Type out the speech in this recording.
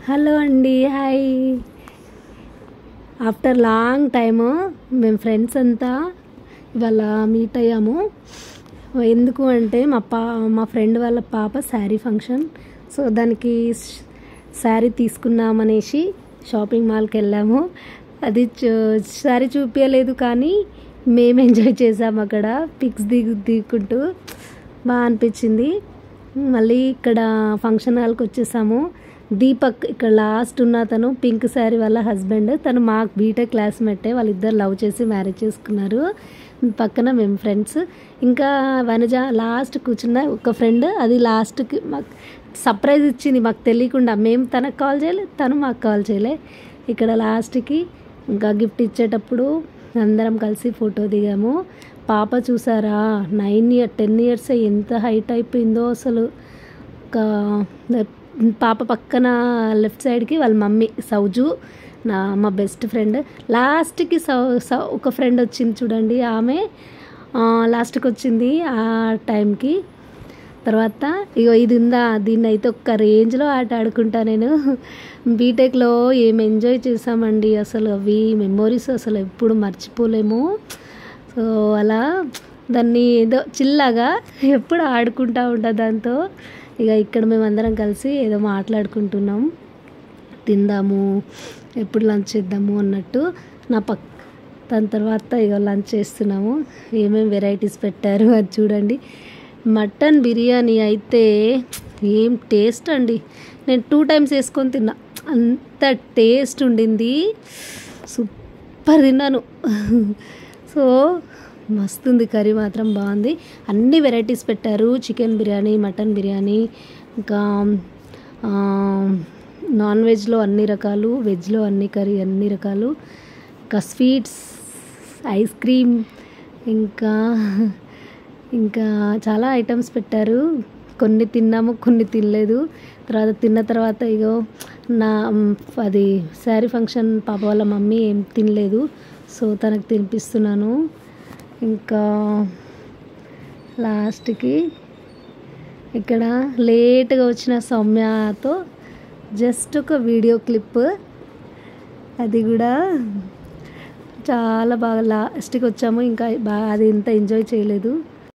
Hello అండి, hi. After long time మేము friends అంతా ఇవాళ మీట్ అయ్యాము. ఎందుకు అంటే మా ఫ్రెండ్ వాళ్ళ పాప శారీ ఫంక్షన్. సో దానికి శారీ తీసుకున్నామనేసి షాపింగ్ మాల్కి వెళ్ళాము. అది శారీ చూపించలేదు కానీ మేము ఎంజాయ్ చేసాము. అక్కడ పిక్స్ దిగుకుంటూ బాగా అనిపించింది. మళ్ళీ ఇక్కడ ఫంక్షన్ హాల్కి వచ్చేసాము. దీపక్ ఇక్కడ లాస్ట్ ఉన్న తను పింక్ శారీ వాళ్ళ హస్బెండ్, తను మా బీటెక్ క్లాస్మేటే. వాళ్ళిద్దరు లవ్ చేసి మ్యారేజ్ చేసుకున్నారు. పక్కన మేము ఫ్రెండ్స్. ఇంకా వనజ లాస్ట్ కూర్చున్న ఒక ఫ్రెండ్, అది లాస్ట్కి మాకు సర్ప్రైజ్ ఇచ్చింది మాకు తెలియకుండా. మేము తనకు కాల్ చేయలే, తను మాకు కాల్ చేయలే. ఇక్కడ లాస్ట్కి ఇంకా గిఫ్ట్ ఇచ్చేటప్పుడు అందరం కలిసి ఫోటో దిగాము. పాప చూసారా, 10 ఇయర్స్ ఎంత హైట్ అయిపోయిందో అసలు. పాప పక్కన లెఫ్ట్ సైడ్కి వాళ్ళ మమ్మీ సౌజు, మా బెస్ట్ ఫ్రెండ్. లాస్ట్కి ఒక ఫ్రెండ్ వచ్చింది చూడండి, ఆమె లాస్ట్కి వచ్చింది ఆ టైంకి. తర్వాత ఇగో ఇది ఉందా, దీన్ని అయితే ఒక్క రేంజ్లో ఆట ఆడుకుంటా నేను. బీటెక్లో ఏం ఎంజాయ్ చేసామండి అసలు. అవి మెమోరీస్ అసలు ఎప్పుడు మర్చిపోలేము. సో అలా దాన్ని ఏదో చిల్లగా ఎప్పుడు ఆడుకుంటూ ఉంటా దాంతో. ఇక ఇక్కడ మేమందరం కలిసి ఏదో మాట్లాడుకుంటున్నాం, తిందాము, ఎప్పుడు లంచ్ చేద్దాము అన్నట్టు. దాని తర్వాత ఇక లంచ్ చేస్తున్నాము. ఏమేమి వెరైటీస్ పెట్టారు అది చూడండి. మటన్ బిర్యానీ అయితే ఏం టేస్ట్ అండి. నేను 2 times వేసుకొని తిన్నా, అంత టేస్ట్ ఉండింది. సూపర్ తిన్నాను. సో మస్తుంది, కర్రీ మాత్రం బాగుంది. అన్ని వెరైటీస్ పెట్టారు. చికెన్ బిర్యానీ, మటన్ బిర్యానీ, ఇంకా నాన్ వెజ్లో అన్ని రకాలు, వెజ్లో అన్ని రకాలు, ఇంకా స్వీట్స్, ఐస్ క్రీమ్, ఇంకా చాలా ఐటమ్స్ పెట్టారు. కొన్ని తిన్నాము, కొన్ని తినలేదు. తిన్న తర్వాత ఇగో అది శారీ ఫంక్షన్ పాప వాళ్ళ మమ్మీ ఏం తినలేదు, సో తనకు తినిపిస్తున్నాను. ఇంకా లాస్ట్కి ఇక్కడ లేట్గా వచ్చిన సౌమ్యతో జస్ట్ ఒక వీడియో క్లిప్, అది కూడా చాలా బాగా లాస్ట్కి వచ్చాము. ఇంకా బాగా అది ఇంత ఎంజాయ్ చేయలేదు.